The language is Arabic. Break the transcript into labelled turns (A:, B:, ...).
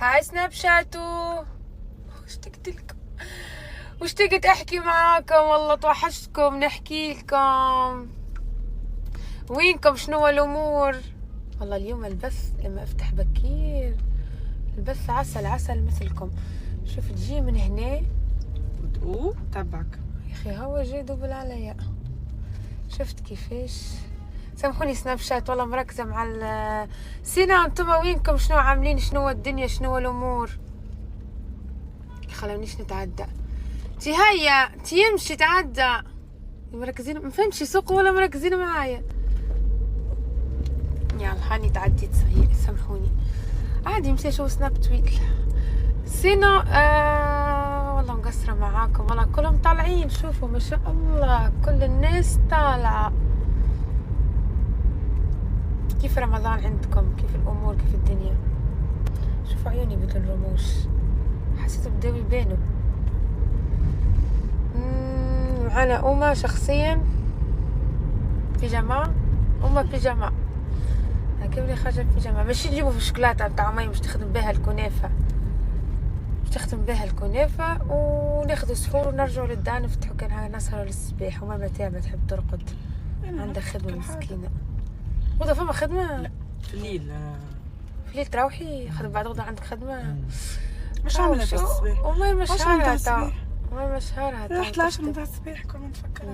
A: هاي سناب شاتو. اشتقت لكم واشتقت احكي معاكم، والله توحشتكم نحكي لكم. وينكم؟ شنو الامور؟ والله اليوم البث لما افتح بكير البث عسل عسل مثلكم. شوف تجي من هنا
B: وتقوم تبعك
A: يا اخي، هوا جاي دوبل عليا. شفت كيفاش؟ سامحوني سناب شات، والله مركزه مع سينا. انتم وينكم؟ شنو عاملين؟ شنو الدنيا؟ شنو الامور؟ خلونيش نتعدى. تي هيا تي يمشي تعدى. مركزين ما فهمش يسوقوا ولا مركزين معايا. يلا هاني تعديت صحيح، سامحوني. عادي مشي شو سناب طويل. سينا والله مقصرة معاكم، والله كلهم طالعين. شوفوا ما شاء الله كل الناس طالعة. كيف رمضان عندكم؟ كيف الأمور؟ كيف الدنيا؟ شوفوا عيوني بدون رموش، حسيت بدهم يبانوا. معنا أمة شخصيا بيجامة. أمة بيجامة كيف خرجت بيجامة. مش نجيبوا في الشوكولاتة بتاع أمي، مش تخدم بها الكنافة، مش تخدم بها الكنافة، وناخذ سحور ونرجعوا للدار نفتحوا. كان هاي نسهروا للصباح، وما تعبت تحب ترقد، عندها خدمة مسكينة. غدا فما خدمة؟
B: لا في الليل.
A: في الليل تروحي خدمة بعد غدا عندك خدمة؟
B: مش عاملة في الصباح.
A: وما
B: مش عاملة
A: مشهرها
B: الصباح.
A: وما مشهرها
B: رحت 10 متاع الصباح كنا نفكر.